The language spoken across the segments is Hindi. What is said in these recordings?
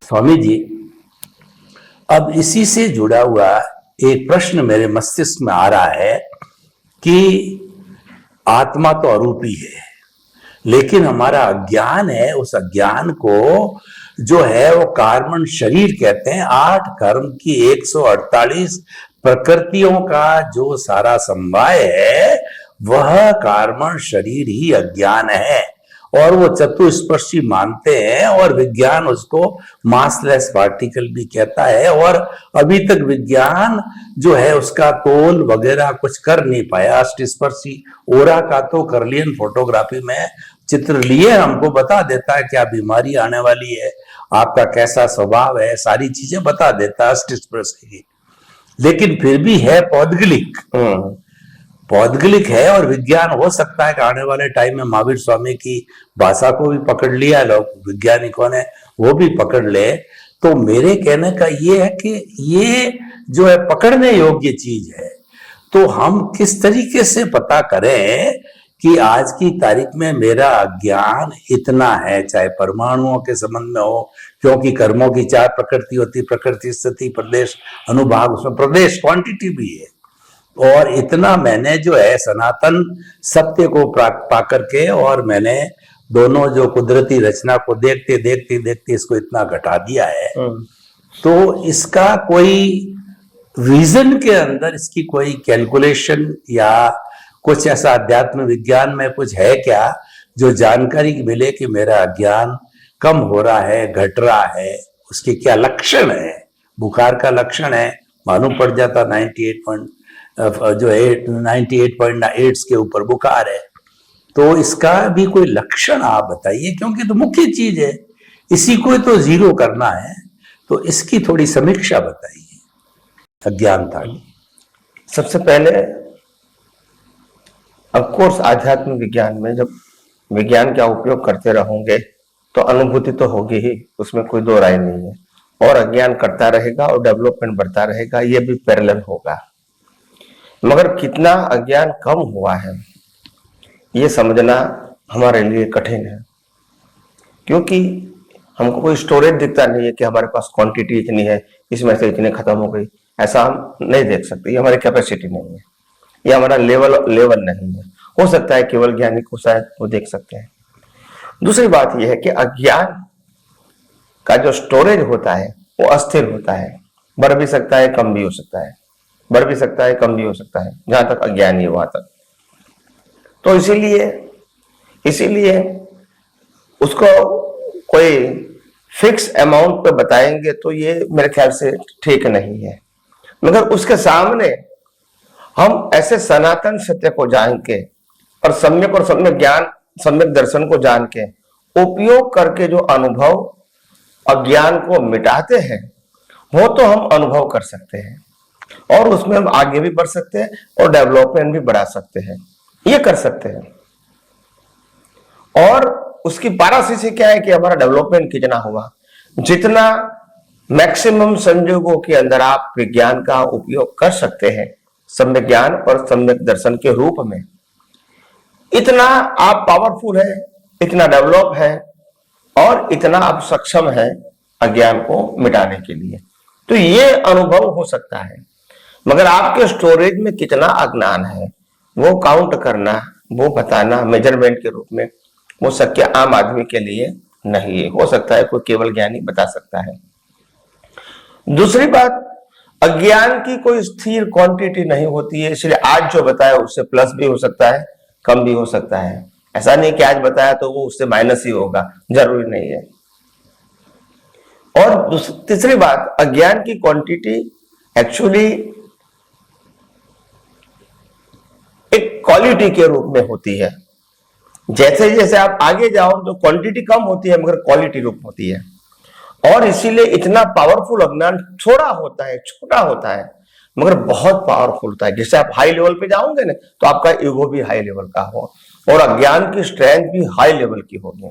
स्वामी जी, अब इसी से जुड़ा हुआ एक प्रश्न मेरे मस्तिष्क में आ रहा है कि आत्मा तो अरूपी है, लेकिन हमारा अज्ञान है, उस अज्ञान को जो है वो कार्बन शरीर कहते हैं। 8 कर्म की 148 प्रकृतियों का जो सारा समवाय है वह कार्बन शरीर ही अज्ञान है, और वो चतुष्पर्शी मानते हैं, और विज्ञान उसको मासलेस पार्टिकल भी कहता है। और अभी तक विज्ञान जो है उसका तोल वगैरह कुछ कर नहीं पाया। अष्टस्पर्शी ओरा का तो कर्लियन फोटोग्राफी में चित्र लिए हमको बता देता है क्या बीमारी आने वाली है, आपका कैसा स्वभाव है, सारी चीजें बता देता है अष्टस्पर्शी की। लेकिन फिर भी है पौद्गलिक, पौद्गलिक है, और विज्ञान हो सकता है कि आने वाले टाइम में महावीर स्वामी की भाषा को भी पकड़ लिया लोग, वैज्ञानिकों ने वो भी पकड़ ले। तो मेरे कहने का ये है कि ये जो है पकड़ने योग्य चीज है। तो हम किस तरीके से पता करें कि आज की तारीख में मेरा अज्ञान इतना है, चाहे परमाणुओं के संबंध में हो, क्योंकि कर्मों की 4 प्रकृति होती, प्रकृति, स्थिति, प्रदेश, अनुभाग, उसमें प्रदेश क्वांटिटी भी है। और इतना मैंने जो है सनातन सत्य को पा करके, और मैंने दोनों जो कुदरती रचना को देखते देखते देखते इसको इतना घटा दिया है। तो इसका कोई रीजन के अंदर इसकी कोई कैलकुलेशन या कुछ ऐसा अध्यात्म विज्ञान में कुछ है क्या जो जानकारी मिले कि मेरा अज्ञान कम हो रहा है, घट रहा है, उसके क्या लक्षण है? बुखार का लक्षण है, मालूम पड़ जाता 98.8 के ऊपर बुखार है। तो इसका भी कोई लक्षण आप बताइए, क्योंकि तो मुख्य चीज है, इसी को तो जीरो करना है। तो इसकी थोड़ी समीक्षा बताइए अज्ञानता की। सबसे पहले ऑफकोर्स आध्यात्म विज्ञान में जब विज्ञान का उपयोग करते रहोगे तो अनुभूति तो होगी ही, उसमें कोई दो राय नहीं है। और अज्ञान करता रहेगा और डेवलपमेंट बढ़ता रहेगा, ये भी पैरेलल होगा। मगर कितना अज्ञान कम हुआ है ये समझना हमारे लिए कठिन है, क्योंकि हमको कोई स्टोरेज दिखता नहीं है कि हमारे पास क्वांटिटी इतनी है, इसमें से इतने खत्म हो गई, ऐसा हम नहीं देख सकते। ये हमारी कैपेसिटी नहीं है, ये हमारा लेवल नहीं है। हो सकता है केवल ज्ञानी को शायद वो देख सकते हैं। दूसरी बात यह है कि अज्ञान का जो स्टोरेज होता है वो अस्थिर होता है, बढ़ भी सकता है, कम भी हो सकता है, बढ़ भी सकता है, कम भी हो सकता है, जहां तक अज्ञान है वहां तक। तो इसीलिए उसको कोई फिक्स अमाउंट पे बताएंगे तो ये मेरे ख्याल से ठीक नहीं है। मगर उसके सामने हम ऐसे सनातन सत्य को जान के और सम्यक ज्ञान, सम्यक दर्शन को जान के उपयोग करके जो अनुभव अज्ञान को मिटाते हैं वो तो हम अनुभव कर सकते हैं, और उसमें हम आगे भी बढ़ सकते हैं और डेवलपमेंट भी बढ़ा सकते हैं, ये कर सकते हैं। और उसकी पाराशीसी क्या है कि हमारा डेवलपमेंट कितना हुआ, जितना मैक्सिमम संजोगों के अंदर आप विज्ञान का उपयोग कर सकते हैं सम्यक ज्ञान और सम्यक दर्शन के रूप में, इतना आप पावरफुल है, इतना डेवलप है, और इतना आप सक्षम है अज्ञान को मिटाने के लिए। तो ये अनुभव हो सकता है, मगर आपके स्टोरेज में कितना अज्ञान है वो काउंट करना, वो बताना मेजरमेंट के रूप में, वो शक्य आम आदमी के लिए नहीं है। हो सकता है कोई केवल ज्ञानी बता सकता है। दूसरी बात, अज्ञान की कोई स्थिर क्वांटिटी नहीं होती है, इसलिए आज जो बताया उससे प्लस भी हो सकता है, कम भी हो सकता है। ऐसा नहीं कि आज बताया तो वो उससे माइनस ही होगा, जरूरी नहीं है। और तीसरी बात, अज्ञान की क्वांटिटी एक्चुअली एक क्वालिटी के रूप में होती है। जैसे जैसे आप आगे जाओ तो क्वांटिटी कम होती है मगर क्वालिटी रूप होती है, और इसीलिए इतना पावरफुल अज्ञान छोटा होता है मगर बहुत पावरफुल होता है। जैसे आप हाई लेवल पे जाओगे ना तो आपका ईगो भी हाई लेवल का हो, और अज्ञान की स्ट्रेंथ भी हाई लेवल की होगी।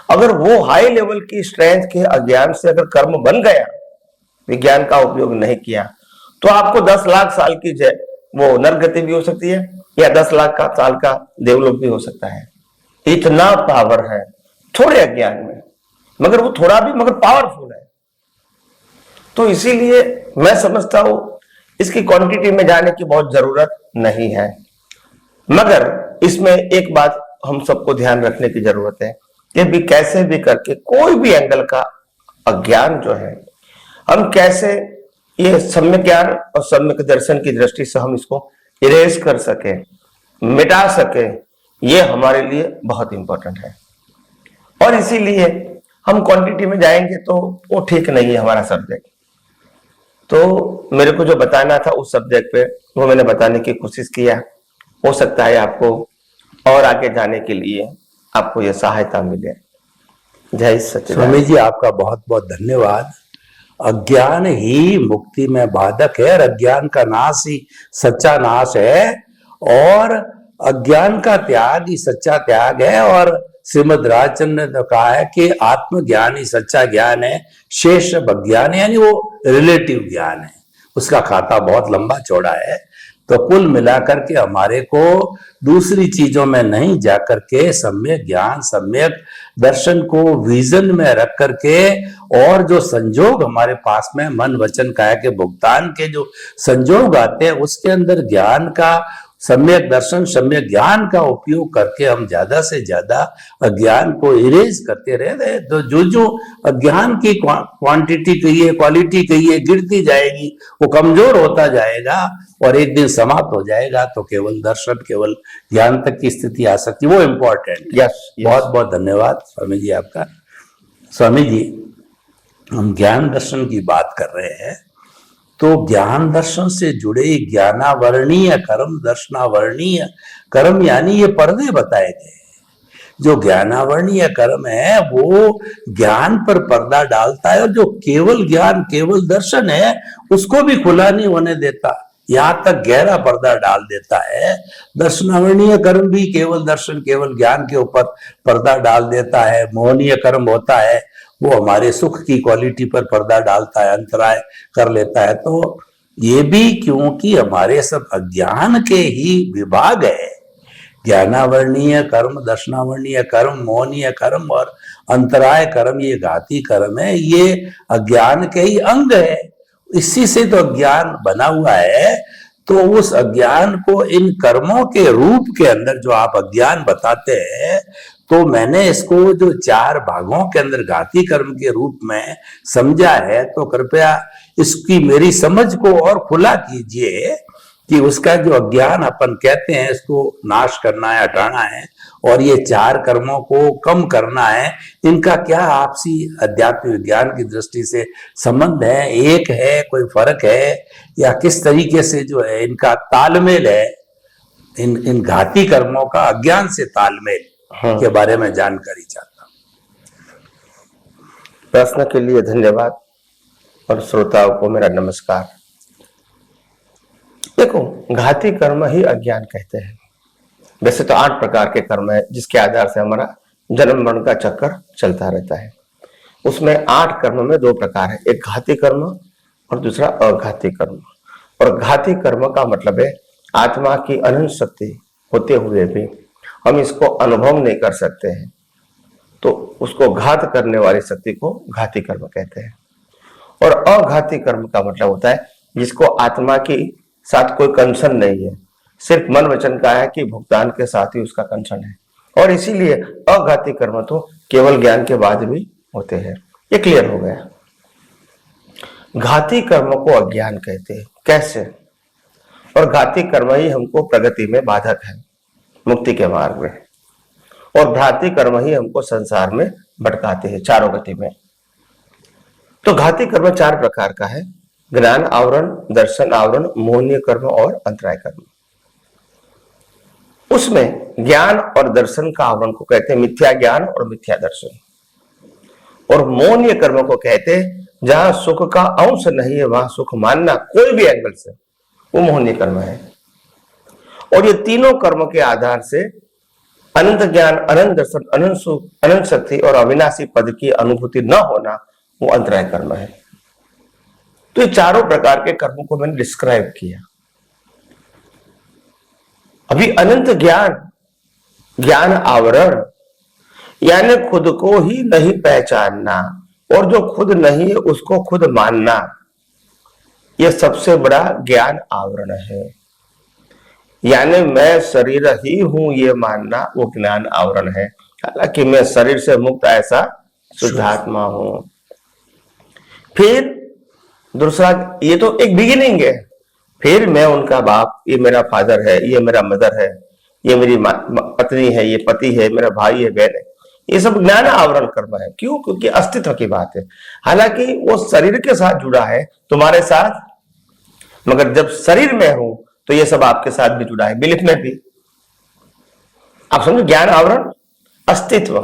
अगर वो हाई लेवल की स्ट्रेंथ के अज्ञान से अगर कर्म बन गया, विज्ञान का उपयोग नहीं किया, तो आपको 10 लाख साल की वो नरगति भी हो सकती है, या 10 लाख साल का देवलोक भी हो सकता है। इतना पावर है थोड़े अज्ञान में, मगर वो थोड़ा भी मगर पावरफुल है। तो इसीलिए मैं समझता हूं इसकी क्वांटिटी में जाने की बहुत जरूरत नहीं है, मगर इसमें एक बात हम सबको ध्यान रखने की जरूरत है कि भी कैसे भी करके कोई भी एंगल का अज्ञान जो है हम कैसे ये सम्यक ज्ञान और सम्यक दर्शन की दृष्टि से हम इसको इरेज कर सके, मिटा सके, ये हमारे लिए बहुत इंपॉर्टेंट है। और इसीलिए हम क्वांटिटी में जाएंगे तो वो ठीक नहीं है हमारा सब्जेक्ट। तो मेरे को जो बताना था उस सब्जेक्ट पे वो मैंने बताने की कोशिश किया। हो सकता है आपको और आगे जाने के लिए आपको यह सहायता मिले। जय सच्चिदानंद। स्वामी जी आपका बहुत बहुत धन्यवाद। अज्ञान ही मुक्ति में बाधक है और अज्ञान का नाश ही सच्चा नाश है और अज्ञान का त्याग ही सच्चा त्याग है। और श्रीमद राजचंद्र ने तो कहा है कि आत्मज्ञान ही सच्चा ज्ञान है, शेष अज्ञान यानी वो रिलेटिव ज्ञान है, उसका खाता बहुत लंबा चौड़ा है। तो कुल मिलाकर के हमारे को दूसरी चीजों में नहीं जाकर के सम्यक ज्ञान सम्यक दर्शन को विजन में रख करके और जो संजोग हमारे पास में मन वचन काया के भुगतान के जो संजोग आते हैं उसके अंदर ज्ञान का सम्यक दर्शन सम्यक ज्ञान का उपयोग करके हम ज्यादा से ज्यादा अज्ञान को इरेज करते रहे। तो जो जो अज्ञान की क्वांटिटी कहिए क्वालिटी कहिए गिरती जाएगी, वो कमजोर होता जाएगा और एक दिन समाप्त हो जाएगा, तो केवल दर्शन केवल ज्ञान तक की स्थिति आ सकती है। वो इम्पोर्टेंट। यस, बहुत बहुत धन्यवाद स्वामी जी आपका। स्वामी जी, हम ज्ञान दर्शन की बात कर रहे हैं, तो ज्ञान दर्शन से जुड़े ज्ञानावरणीय कर्म दर्शनावरणीय कर्म यानी ये पर्दे बताए गए। जो ज्ञानावरणीय कर्म है वो ज्ञान पर पर्दा डालता है और जो केवल ज्ञान केवल दर्शन है उसको भी खुला नहीं होने देता, यहां तक गहरा पर्दा डाल देता है। दर्शनावरणीय कर्म भी केवल दर्शन केवल ज्ञान के ऊपर पर्दा डाल देता है। मोहनीय कर्म होता है वो हमारे सुख की क्वालिटी पर पर्दा डालता है, अंतराय कर लेता है। तो ये भी क्योंकि हमारे सब अज्ञान के ही विभाग है। ज्ञानावरणीय कर्म दर्शनावरणीय कर्म मोहनीय कर्म और अंतराय कर्म ये घाती कर्म है, ये अज्ञान के ही अंग है। इसी से तो अज्ञान बना हुआ है। तो उस अज्ञान को इन कर्मों के रूप के अंदर जो आप अज्ञान बताते हैं, तो मैंने इसको जो 4 भागों के अंदर घाती कर्म के रूप में समझा है, तो कृपया इसकी मेरी समझ को और खुला कीजिए कि उसका जो अज्ञान अपन कहते हैं इसको नाश करना है, हटाना है और ये 4 कर्मों को कम करना है। इनका क्या आपसी अध्यात्म विज्ञान की दृष्टि से संबंध है, एक है, कोई फर्क है, या किस तरीके से जो है इनका तालमेल है, इन घाती कर्मों का अज्ञान से तालमेल के बारे में जानकारी चाहता हूं। प्रश्न के लिए धन्यवाद और श्रोताओं को मेरा नमस्कार। देखो, घाती कर्म ही अज्ञान कहते हैं। वैसे तो 8 प्रकार के कर्म है जिसके आधार से हमारा जन्म मरण का चक्कर चलता रहता है। उसमें 8 कर्म में 2 प्रकार है, एक घाती कर्म और दूसरा अघाती कर्म। और घाती कर्म का मतलब है आत्मा की अनंत शक्ति होते हुए भी हम इसको अनुभव नहीं कर सकते हैं, तो उसको घात करने वाली शक्ति को घाती कर्म कहते हैं। और अघाती कर्म का मतलब होता है जिसको आत्मा की साथ कोई कंसर्न नहीं है, सिर्फ मन वचन का है कि भुगतान के साथ ही उसका कंसर्न है। और इसीलिए अघाती कर्म तो केवल ज्ञान के बाद भी होते हैं। ये क्लियर हो गया। घाती कर्म को अज्ञान कहते हैं। कैसे? और घाती कर्म ही हमको प्रगति में बाधक है, मुक्ति के मार्ग में, और घाती कर्म ही हमको संसार में भटकाते हैं चारों गति में। तो घाती कर्म 4 प्रकार का है, ज्ञान आवरण, दर्शन आवरण, मोहनीय कर्म और अंतराय कर्म। उसमें ज्ञान और दर्शन का आवरण को कहते हैं मिथ्या ज्ञान और मिथ्या दर्शन। और मोहनीय कर्म को कहते हैं जहां सुख का अंश नहीं है वहां सुख मानना कोई भी एंगल से, वो मोहनीय कर्म है। और ये तीनों कर्म के आधार से अनंत ज्ञान, अनंत दर्शन, अनंत सुख, अनंत शक्ति और अविनाशी पद की अनुभूति न होना वो अंतराय कर्म है। तो ये चारों प्रकार के कर्मों को मैंने डिस्क्राइब किया। अभी अनंत ज्ञान, ज्ञान आवरण यानी खुद को ही नहीं पहचानना और जो खुद नहीं है उसको खुद मानना, ये सबसे बड़ा ज्ञान आवरण है। यानी मैं शरीर ही हूं ये मानना वो ज्ञान आवरण है, हालांकि मैं शरीर से मुक्त ऐसा शुद्धात्मा हूं। फिर दूसरा, ये तो एक बिगिनिंग है। फिर मैं उनका बाप, ये मेरा फादर है, ये मेरा मदर है, ये मेरी पत्नी है, ये पति है, मेरा भाई है, बहन है, ये सब ज्ञान आवरण कर्म है। क्यों? क्योंकि अस्तित्व की बात है। हालांकि वो शरीर के साथ जुड़ा है, तुम्हारे साथ, मगर जब शरीर में हूं तो ये सब आपके साथ भी जुड़ा है, बिलीफ में भी। आप समझो, ज्ञान आवरण अस्तित्व।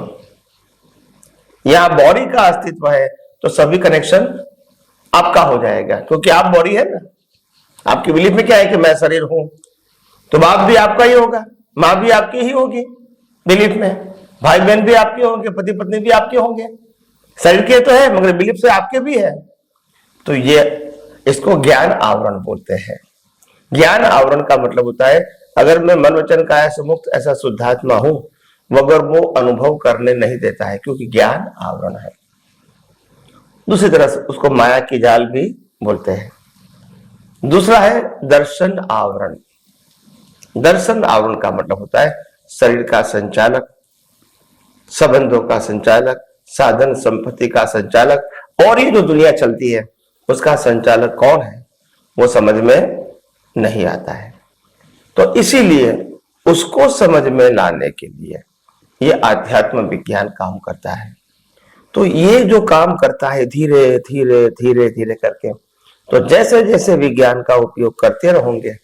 यहां बॉडी का अस्तित्व है तो सभी कनेक्शन आपका हो जाएगा, क्योंकि आप बॉडी है ना। आपकी बिलीफ में क्या है कि मैं शरीर हूं, तो बाप भी आपका ही होगा, मां भी आपकी ही होगी बिलीफ में, भाई बहन भी आपके होंगे, पति पत्नी भी आपके होंगे। शरीर के तो है मगर बिलीफ से आपके भी है। तो ये इसको ज्ञान आवरण बोलते हैं। ज्ञान आवरण का मतलब होता है, अगर मैं मन वचन काया से मुक्त ऐसा शुद्धात्मा हूं, मगर वो अनुभव करने नहीं देता है, क्योंकि ज्ञान आवरण है। दूसरी तरह से उसको माया की जाल भी बोलते हैं। दूसरा है दर्शन आवरण। दर्शन आवरण का मतलब होता है शरीर का संचालक, संबंधों का संचालक, साधन संपत्ति का संचालक, और ये जो दुनिया चलती है उसका संचालक कौन है वो समझ में नहीं आता है। तो इसीलिए उसको समझ में लाने के लिए ये आध्यात्म विज्ञान काम करता है। तो ये जो काम करता है धीरे धीरे धीरे धीरे करके, तो जैसे जैसे विज्ञान का उपयोग करते रहोगे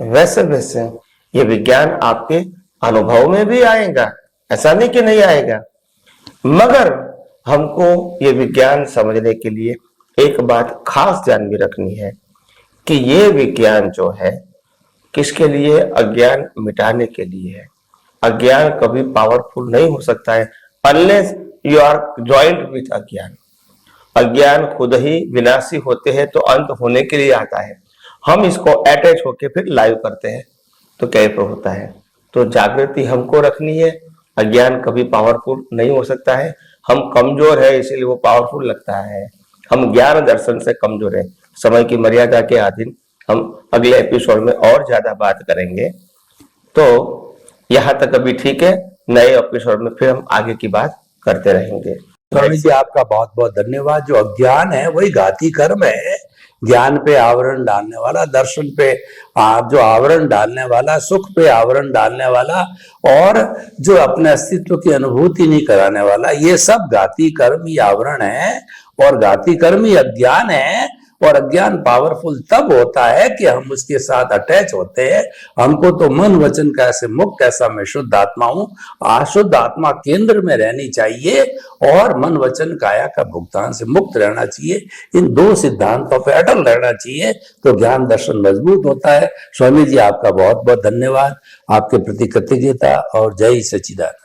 वैसे वैसे ये विज्ञान आपके अनुभव में भी आएगा, ऐसा नहीं कि नहीं आएगा। मगर हमको ये विज्ञान समझने के लिए एक बात खास ध्यान में रखनी है कि ये विज्ञान जो है किसके लिए? अज्ञान मिटाने के लिए है। अज्ञान कभी पावरफुल नहीं हो सकता है unless you are joint with अज्ञान। अज्ञान खुद ही विनाशी होते हैं तो अंत होने के लिए आता है। हम इसको अटैच होके फिर लाइव करते हैं तो कैसे होता है। तो जागृति हमको रखनी है। अज्ञान कभी पावरफुल नहीं हो सकता है। हम कमजोर है इसीलिए वो पावरफुल लगता है। हम ज्ञान दर्शन से कमजोर है। समय की मर्यादा के अधीन हम अगले एपिसोड में और ज्यादा बात करेंगे। तो यहाँ तक अभी ठीक है, नए एपिसोड में फिर हम आगे की बात करते रहेंगे। स्वामी जी आपका बहुत बहुत धन्यवाद। जो अज्ञान है वही घाती कर्म है। ज्ञान पे आवरण डालने वाला, दर्शन पे जो आवरण डालने वाला, सुख पे आवरण डालने वाला, और जो अपने अस्तित्व की अनुभूति नहीं कराने वाला, ये सब घाती कर्म ही आवरण है और घाती कर्म ही अज्ञान है। और अज्ञान पावरफुल तब होता है कि हम उसके साथ अटैच होते हैं। हमको तो मन वचन का ऐसे मुक्त, ऐसा मैं शुद्ध आत्मा हूं, अशुद्ध आत्मा केंद्र में रहनी चाहिए और मन वचन काया का भुगतान से मुक्त रहना चाहिए। इन दो सिद्धांतों पर अटल रहना चाहिए तो ज्ञान दर्शन मजबूत होता है। स्वामी जी आपका बहुत बहुत धन्यवाद, आपके प्रति कृतज्ञता और जय सच्चिदानंद।